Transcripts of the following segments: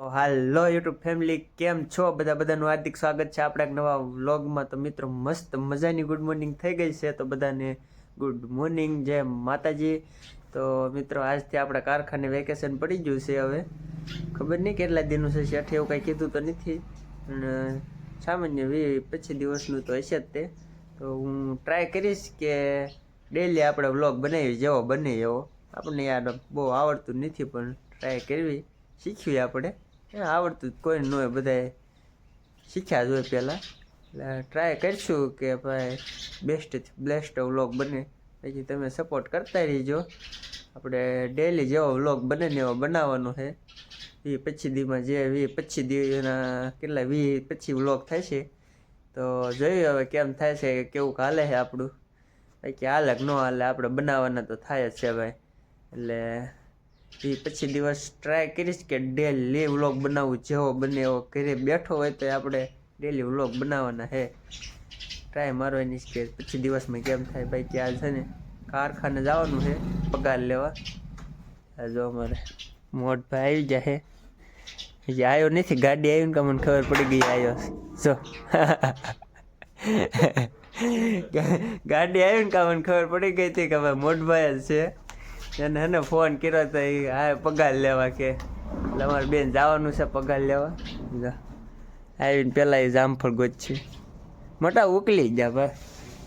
હાલો YouTube family, કેમ છો બધાનું હાર્દિક સ્વાગત છે આપણા એક નવા વ્લોગમાં। તો મિત્રો મસ્ત મજાની ગુડ મોર્નિંગ થઈ ગઈ છે, તો બધાને ગુડ મોર્નિંગ, જય માતાજી। તો મિત્રો આજથી આપણા કારખાને વેકેશન પડી ગયું છે। હવે ખબર નહીં કેટલા દિનનું છે, શેઠે એવું કાંઈ કીધું તો નથી, પણ સામાન્ય 20-25 દિવસનું તો હશે જ તે। તો હું ટ્રાય કરીશ કે ડેલી આપણે વ્લોગ બનાવી, જેવો બને એવો। આપણને યાર બહુ આવડતું નથી, પણ ટ્રાય કરવી, શીખવી આપણે। આવડતું કોઈ ન હોય, બધાએ શીખ્યા જ હોય પહેલાં, એટલે ટ્રાય કરીશું કે ભાઈ બેસ્ટથી બેસ્ટ વ્લોગ બને। પછી તમે સપોર્ટ કરતા રહીજો। આપણે ડેલી જેવો વ્લોગ બને ને એવો બનાવવાનો છે। 20-25 દીમાં જે 20-25 દીના કેટલા 20-25 વ્લોગ થાય છે, તો જોયું હવે કેમ થાય છે, કેવું હાલે છે આપણું, બાકી હાલે કે ન હાલે, આપણે બનાવવાના તો થાય જ છે ભાઈ। એટલે 20-25 દિવસ ટ્રાય કરીશ કે ડેલી વ્લોગ બનાવવું, જેવો બને એવો। ઘરે બેઠો હોય તો આપણે ડેલી વ્લોગ બનાવવાના છે, ટ્રાય મારવાની કે 25 દિવસમાં કેમ થાય। ભાઈ કે આ છે ને કારખાને જવાનું છે પગાર લેવા। આ જો અમારે મોટભાઈ આવી જાય, હજી આવ્યો નથી, ગાડી આવી ને કે મને ખબર પડી ગઈ આવ્યો જો ગાડી આવી ને કે મને ખબર પડી ગઈ હતી કે ભાઈ મોટભાઈ જ છે। એને એને ફોન કર્યો તો એ હા પગાર લેવા કે, એટલે અમારે બેન જવાનું છે પગાર લેવા। આવીને પેલા એ જામફળ ગોતશે, મોટા ઉકલી ગયા ભાઈ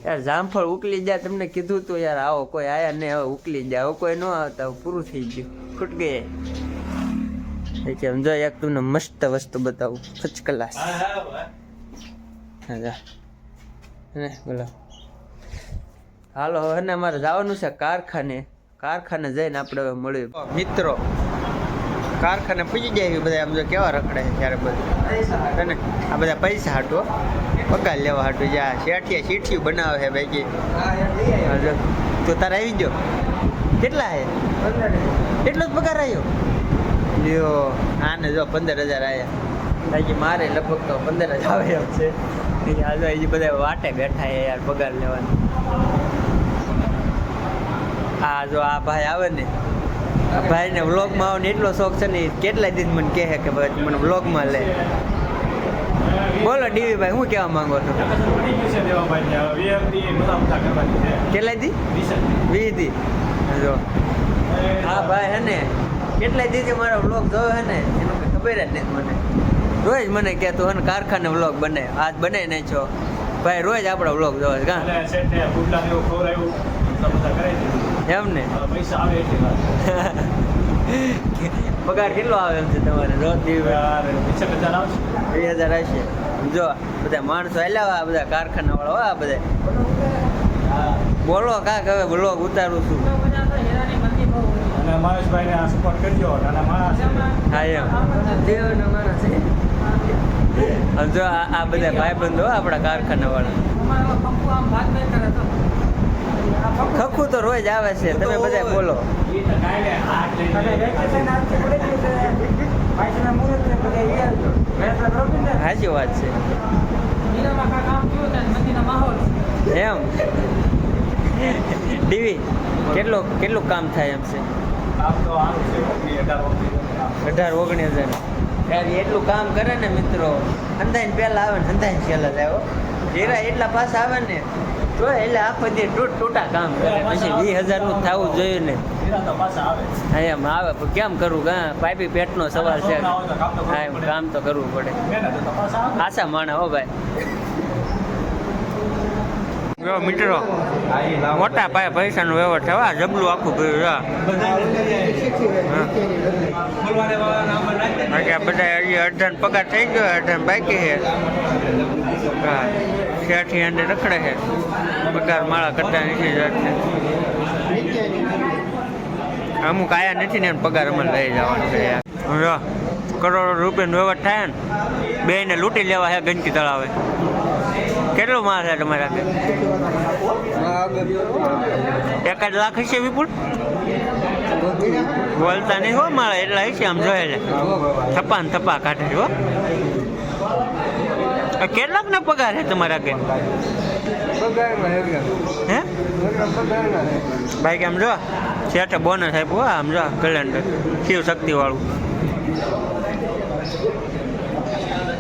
યાર, જામફળ ઉકલી ગયા। તમને કીધું તો યાર આવો, કોઈ આયા નહીં, હવે ઉકલી ગયા, હવે કોઈ ન આવતા, પૂરું થઈ ગયું, ખૂટ ગઈ। કે સમજો એક તમને મસ્ત વસ્તુ બતાવું, ફર્સ્ટ ક્લાસ। હા બોલો, હાલો હવે ને અમારે જવાનું છે કારખાને। કારખાને જઈને આપણે હવે મળ્યું મિત્રો, કારખાને પૂજી જાય બધા, આમ જો કેવા રખડે છે ત્યારે બધું ને, આ બધા પૈસા હાટો પગાર લેવા હાટું, જ્યાં શેઠિયા શીઠિયું બનાવે છે ભાઈ કે તો તારે આવી ગયો, કેટલા છે એટલો જ પગાર આવ્યો લ્યો? આને જો 15,000 આવ્યા, બાકી મારે લગભગ તો 15 જ આવે એમ છે। આજે હજી બધા વાટે બેઠા છે યાર પગાર લેવાની। આ જો આ ભાઈ આવે ને, આ ભાઈને વ્લોગમાં આવવાનો એટલો શોખ છે ને, કેટલા દિન મને કહે કે ભાઈ મને વ્લોગમાં લે। બોલો ડીવી ભાઈ, શું કહેવા માંગો છો? કેટલા દી? 20 દી। જો હા ભાઈ હે ને, કેટલાય દીથી મારો વ્લોગ જોયો હે ને, એનું કંઈ ખબર જ નથી મને। રોજ મને કહે તું હે ને કારખાને વ્લોગ બને, આજ બને નહીં છો ભાઈ, રોજ આપણો વ્લોગ જોવે છે કાં એમ ને? પગાર કેટલો આવે એમ છે તમારે રોજ? 20,000 આવશે। જો બધા માણસો હાલ્યા, બધા કારખાના વાળા આ બધા બોલો કાંક, હવે વ્લોગ ઉતારું છું। હા એમ જો આ બધા ભાઈબંધો આપણા કારખાના વાળા, ખખું તો રોજ આવે છે, તમે બધા બોલો। સાચી વાત છે એમ। ડીવી કેટલું કામ થાય એમ છે? 18-19 હજાર એટલું કામ કરે ને મિત્રો, હંધાઈને પહેલા આવે ને હંધાઈને છેલ્લા જ આવ્યો, હીરા એટલા પાછા આવે ને તો એટલે આખો દી તૂટા કામ કરે, પછી 20,000 થવું જોઈએ ને। હા એમ આવે, પણ કેમ કરવું? હા પાઇપી પેટનો સવાલ છે, હા એમ કામ તો કરવું પડે, આશા માણા હો ભાઈ। જો મિત્રો મોટા પાયે પૈસાનો વ્યવહાર થવા, જબલું આખું ભર્યું છે। બધા હજી અડધાનો પગાર થઈ ગયો, અડધાનો બાકી છે। હા શેઠી અંદર રખડે છે, પગાર માળા કરતા નથી જાતને, અમુક આયા નથી ને પગાર અમારે લઈ જવાનો છે યાર। કરોડો રૂપિયાનો વ્યવહાર થાય ને, બેને લૂંટી લેવા છે ગંદકી તળાવે। કેટલો માલ છે તમારા? 1 લાખ હશે વિપુલ? બોલતા નહીં હો મારા, એટલા હશે આમ જોયેલે, થપ્પા કાઢે છે હો। કેટલાક ને પગાર છે તમારા કે? હે ભાઈ કે આમ જો શેઠે બોનસ આપ્યું, આમ જો કેલેન્ડર શિવ શક્તિ વાળું।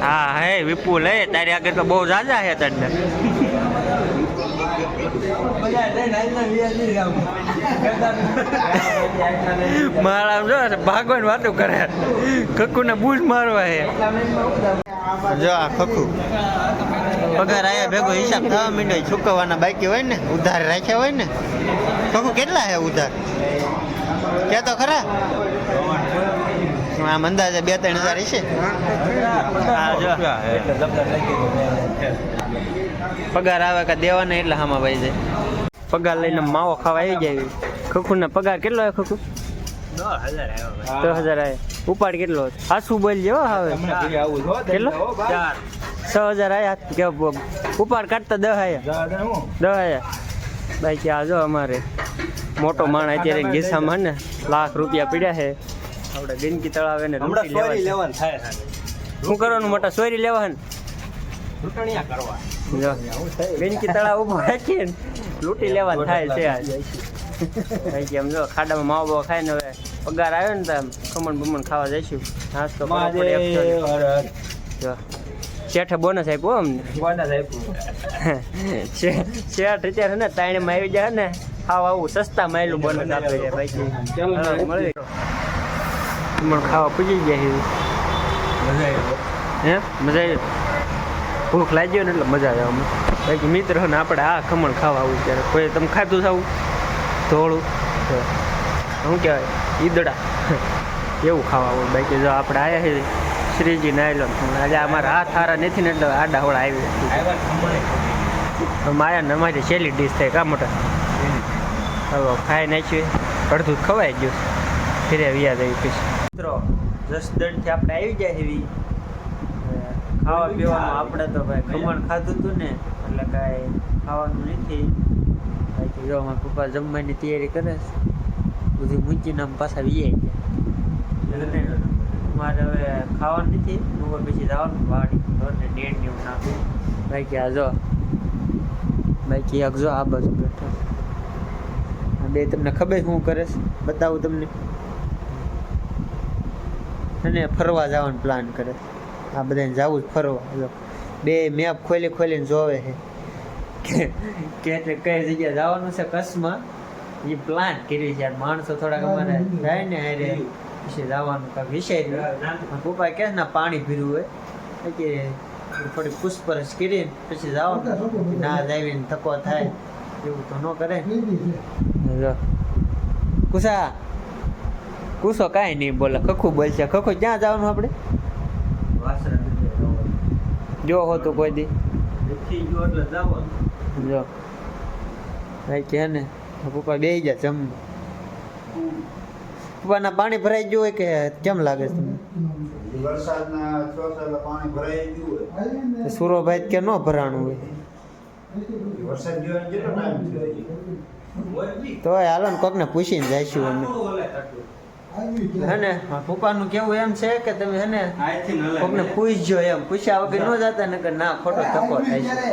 હા હે વિપુલ હે તારી આગળ તો બહુ જાજા હે તને મારા જો ભાગવાની વાતો કરે ખખુ ને બૂઝ મારવા હે જો આ ખખુ પગાર આયા ભેગો હિસાબ થવા માંડ્યો ચૂકવવાના બાકી હોય ને ઉધાર રાખ્યા હોય ને ખખુ કેટલા હે ઉધાર કે તો ખરા આમ અંદાજે 2-3 હજાર હશે પગાર આવે કે દેવાના એટલે હામાં ભાઈ જાય પગાર લઈને માવો ખાવા આવી જાય ખખુ ને પગાર કેટલો આવે ખખુ 10,000 આવે ઉપાડ કેટલો હાસુ બોલજો હવે કેટલો 6,000 આયા કે ઉપાડ કાઢતા 10 આયા ભાઈ કે આજો અમારે મોટો માણ અત્યારે ગીસામાં ને લાખ રૂપિયા પીડ્યા છે આપણે ગંદકી તળાવે ને સોરી લેવાનું થાય શું કરવાનું મોટા સોરી લેવાનું લૂંટણીયા કરવા જો ગંદકી તળાવ ઉભો રાખીને લૂંટી લેવાનું થાય છે આજ ભાઈ કે આમ જો ખાડામાં માવો બાવો ખાય ને હવે પગાર આવ્યો ને તો ખમણ બમણ ખાવા જઈશું નાસ્તો જો શેઠે બોનસ આપ્યો અમને શેઠ અત્યારે ને તાણીમાં આવી જાય ને આવું સસ્તા માયલું બોનસ આપે છે ભાઈ મળી ખાવા પૂજી ગયા હે મજા આવી ભૂખ લાગી ને એટલે મજા આવે અમે બાકી મિત્ર ને આપણે આ ખમણ ખાવા આવું ત્યારે કોઈ તમે ખાધું થાવું ધોળું શું કહેવાય ઈદડા એવું ખાવા આવું બાકી જો આપણે આવ્યા છીએ શ્રીજી નાયલો આજે અમારા હાથ હારા નથી ને એટલે આડા હોળા આવી માયા ને અમારી છેલ્લી ડીશ થાય કા મોટા હવે ખાઈ નાખ્યું અડધું ખવાઈ ગયું ફીરે વ્યાજ આવી પછી મિત્રો જસદણથી આપણે આવી જાય એવી ખાવા પીવાનું આપણે તો ભાઈ ખમણ ખાધું હતું ને એટલે કાંઈ ખાવાનું નથી બાકી જો અમારા પપ્પા જમવાની તૈયારી કરે છે બધું મૂકીને આમ પાછા વી આવી જાય મારે હવે ખાવાનું નથી બપોર પછી જવાનું વાડી ને નેટ ને એવું નાખું બાકી આ જો બાકી એક જો આ બાજુ બેઠો બે તમને ખબર શું કરે છે બતાવું તમને અને ફરવા જવાનો પ્લાન કરે આ બધાને જવું જ ફરવા બે મેપ ખોલીને જોવે છે કે કઈ જગ્યાએ જવાનું છે કચ્છમાં એ પ્લાન કર્યું છે માણસો થોડાક અમારે જાય ને અરે પછી જવાનું કાંઈક વિષય પપ્પા કહે ના પાણી પીવું હોય કે થોડી પૂછપરછ કરીને પછી જવાનું ના જાવીને થકો થાય એવું તો ન કરે કુસા કુસો કાંઈ નહીં બોલે ખખું બોલશે ખખું ક્યાં જવાનું આપણે જો હો તો કોઈ દી જો ભાઈ કે ને પપ્પા બેસી જાય જમવા પપ્પાના પાણી ભરાઈ ગયું હોય કે કેમ લાગે છે તમને સુરોભાઈ કે ન ભરાણું હોય તો હાલો ને કોકને પૂછીને જઈશું અમે હે ને પપ્પાનું કેવું એમ છે કે તમે હે ને કોકને પૂછજો એમ પૂછ્યા વગર ન જતા ને કે ના ખોટો ધક્કો થાય છે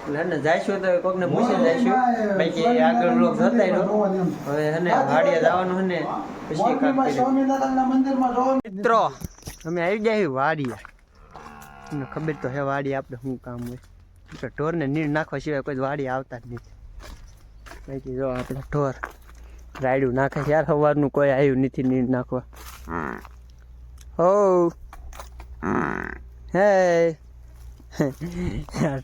એટલે હે ને જઈશું તો કોકને પૂછીને જઈશું પછી આગળ લોક જતા હવે હે ને વાડીએ જવાનું હે ને પછી મિત્રો અમે આવી જાય વાડીએ તમને ખબર તો હે વાડી આપણે શું કામ હોય ઢોરને નીર નાખવા સિવાય કોઈ વાડી આવતા જ નથી બાકી જો આપણે ઢોર રાયડું નાખે છે યાર સવારનું કોઈ આવ્યું નથી નીર નાખવા હો હે યાર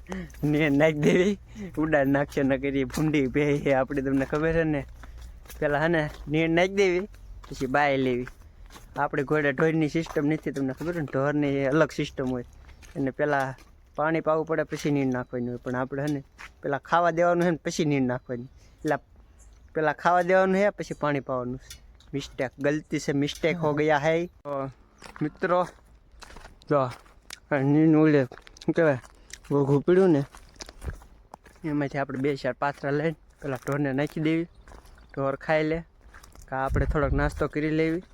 નીર નાખી દેવી ઉડાડ નાખશે ન કરી ભૂંડી બે આપણે તમને ખબર છે ને પેલા હે ને નીર નાખી દેવી પછી બાય લેવી આપણે ઘોડે ઢોરની સિસ્ટમ નથી તમને ખબર ને ઢોરની અલગ સિસ્ટમ હોય અને પેલા પાણી પાવું પડે પછી નીર નાખવાની હોય પણ આપણે હે ને પેલા ખાવા દેવાનું છે ને પછી નીર નાખવાની એટલે પેલા ખાવા દેવાનું છે પછી પાણી પાવાનું મિસ્ટેક ગલતી से મિસ્ટેક हो गया है તો મિત્રો જો નીર ઓલે શું કહેવાય ઘોઘું પીડ્યું ને એમાંથી આપણે 2-4 પાથરા લઈને પેલા ઢોરને નાખી દેવી ઢોર ખાઈ લે કાં આપણે થોડોક નાસ્તો કરી લેવી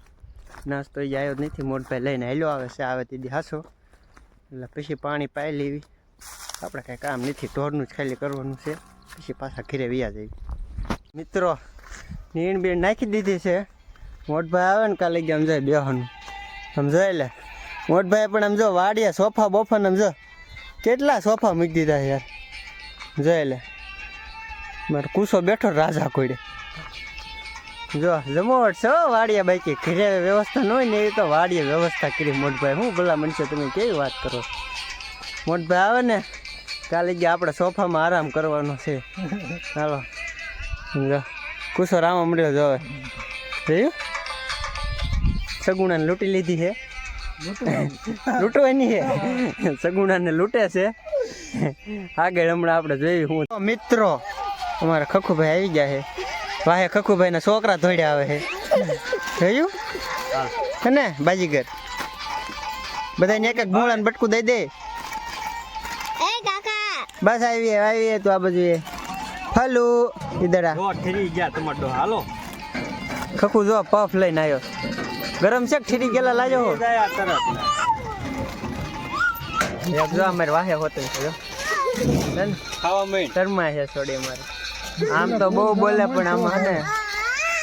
નાસ્તો એ આવ્યો નથી મોટભાઈ લઈને હાલ્યો આવે છે આવે તે દી હાસો એટલે પછી પાણી પાઈ લેવી આપણે કાંઈ કામ નથી ઢોરનું જ ખાલી કરવાનું છે પછી પાછા ઘરે વ્યા જઈએ મિત્રો નીણ બીણ નાખી દીધી છે મોટભાઈ આવે ને કાલે આમ જાય બેહવાનું આમ જોઈ લે મોટભાઈ પણ આમ જો વાડિયા સોફા બોફા ને આમ જો કેટલા સોફા મૂકી દીધા યાર. જોઈ લે મારે કુસો બેઠો રાજા કોઈડે. જો જમોટ છો વાડિયા બાકી ઘરે વ્યવસ્થા ન હોય ને એવી તો વાડિયા વ્યવસ્થા કરી મોટભાઈ. હું ભલા મનશે તમે કેવી વાત કરો. મોટભાઈ આવે ને કાલે ગયા આપણે સોફામાં આરામ કરવાનો છે. હાલો જો કુસો રામા મળ્યો જોવે જોયું. સગુણાને લૂંટી લીધી છે. લૂંટવાની છે સગુણાને લૂંટે છે. આગળ હમણાં આપણે જોયું. હું મિત્રો અમારા ખખુભાઈ આવી ગયા છે. વાહે ખખુભાઈના છોકરા ધોડ્યા આવે છે જોયું ને બાજીગર. બધાને એક એક ભૂંગળાને બટકું દઈ દે. બસ આવીએ તો આ બાજુ ફલુ ઇધર આ ઠરી ગયા ટમાટો. હાલો ખખુ જો પફ લઈને આવ્યો. ગરમ છે ઠરી ગયેલા લાજો હો. એક જો અમારે વાહે હોતું છે ખાવા માંડ શર્મા છે થોડી અમારે. આમ તો બહુ બોલે પણ આમાં ને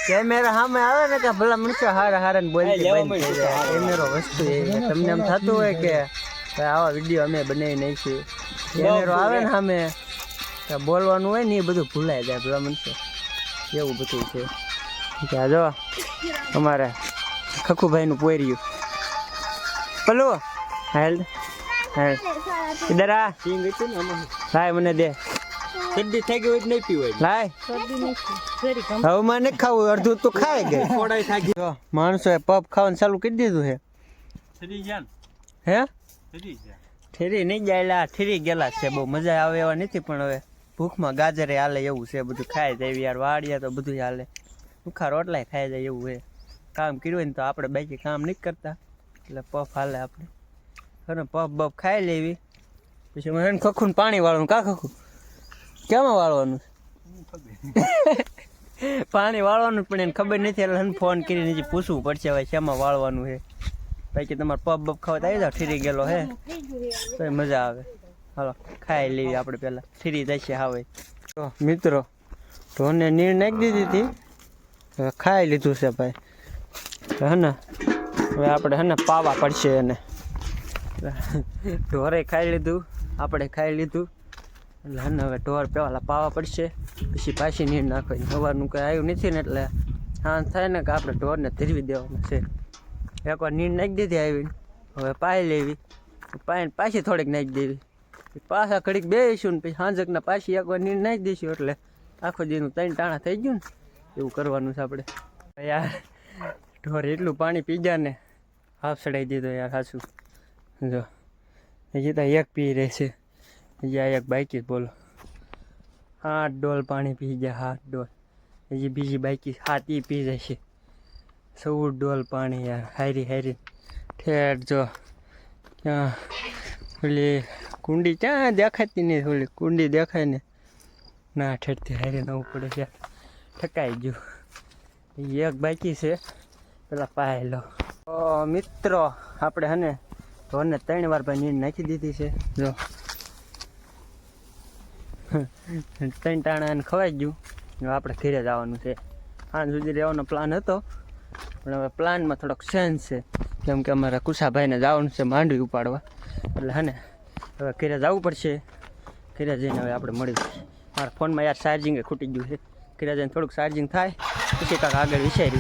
કેમેરા સામે આવે ને કે ભલા મનુષ્ય હારા ને બોલી કેમેરો વસ્તુ એ તમને એમ થતું હોય કે આવા વિડીયો અમે બનાવી નાખીએ. કેમેરો આવે ને સામે બોલવાનું હોય ને એ બધું ભૂલાઈ જાય ભલા મનુષ્ય. એવું બધું છે. ત્યાં જો અમારે ખખુભાઈનું પોર્યું પલો હાલ હાલ ઇધર આ સિંગ હતું ને આમાં લાય મને દે. શરદી થઈ ગઈ હોય નહીં પીવાય. લાય હવે મને ખાવું અડધું તો ખાઈ ગઈ. થોડાય થાકી જો માણસોએ પપ ખાવાનું ચાલુ કરી દીધું છે. ઠરી ગયા હે ઠરી ગયા ઠેરી નહીં ગયેલા ઠેરી ગયેલા છે. બહુ મજા આવે એવા નથી પણ હવે ભૂખમાં ગાજરે હાલે એવું છે. બધું ખાઈ જાય યાર. વાડિયા તો બધું હાલે. ભૂખા રોટલાય ખાઈ જાય એવું છે. કામ કર્યું હોય ને તો આપણે બાકી કામ નહીં કરતા એટલે પફ હાલે આપણે. હવે પફ બફ ખાઈ લેવી પછી મને ખખું પાણી વાળવાનું. કા ખખું કેમાં વાળવાનું પાણી વાળવાનું પણ એને ખબર નથી એટલે ફોન કરીને હજી પૂછવું પડશે હવે શેમાં વાળવાનું છે. બાકી તમારે પફ બફ ખાવા આવી જાવ ઠીરી ગયેલો હે તો મજા આવે. હાલો ખાઈ લેવી આપણે પહેલાં ઠીરી જશે હવે. તો મિત્રો ઢોરને નીર નાખી દીધી હતી હવે ખાઈ લીધું છે ભાઈ. હે ને હવે આપણે હે ને પાવા પડશે એને. ઢોરે ખાઈ લીધું આપણે ખાઈ લીધું એટલે હે ને હવે ઢોર પેલા પાવા પડશે પછી પાછી નીર નાખવાની. સવારનું કંઈ આવ્યું નથી ને એટલે સાંજ થાય ને કે આપણે ઢોરને ધીરવી દેવાનું છે. એકવાર નીર નાખી દીધી આવીને હવે પાઈ લેવી. પાઈને પાછી થોડીક નાખી દેવી. પાછા ઘડીક બેસીશું ને પછી સાંજકના પાછી એકવાર નીર નાખી દઈશું એટલે આખો દીનું 3 ટાણા થઈ ગયું ને એવું કરવાનું છે આપણે. યાર ઢોર એટલું પાણી પી ગયા ને હાફ ચડાવી દીધો યાર સાચું. જો હજી તો એક પી રહેશે હજી આ એક બાકી બોલો 8 ડોલ પાણી પી ગયા 8 ડોલ. હજી બીજી બાકી 7 એ પી જશે. 14 ડોલ પાણી યાર હારી હારી ઠેર. જો ક્યાં ઓલી કુંડી ક્યાં દેખાતી નહીં. ઓલી કુંડી દેખાય ને ના ઠેરથી હારી નવું પડે છે. ઠકાઈ ગયું. એક બાકી છે પેલા પાય લો. તો મિત્રો આપણે હે ને ઢોરને 3 વાર ભાઈ નીર નાખી દીધી છે. જો 3 ટાણા એને ખવાઈ ગયું. હવે આપણે ઘરે જવાનું છે. સાંજ સુધી રહેવાનો પ્લાન હતો પણ હવે પ્લાનમાં થોડોક ચેન્જ છે કેમ કે અમારા કુશાભાઈને જવાનું છે માંડવી ઉપાડવા એટલે હે ને હવે ઘરે જવું પડશે. ઘરે જઈને હવે આપણે મળીશું. મારા ફોનમાં યાર ચાર્જિંગ ખૂટી ગયું છે. ઘરે જઈને થોડુંક ચાર્જિંગ થાય પછી કાંક આગળ વિચાર્યું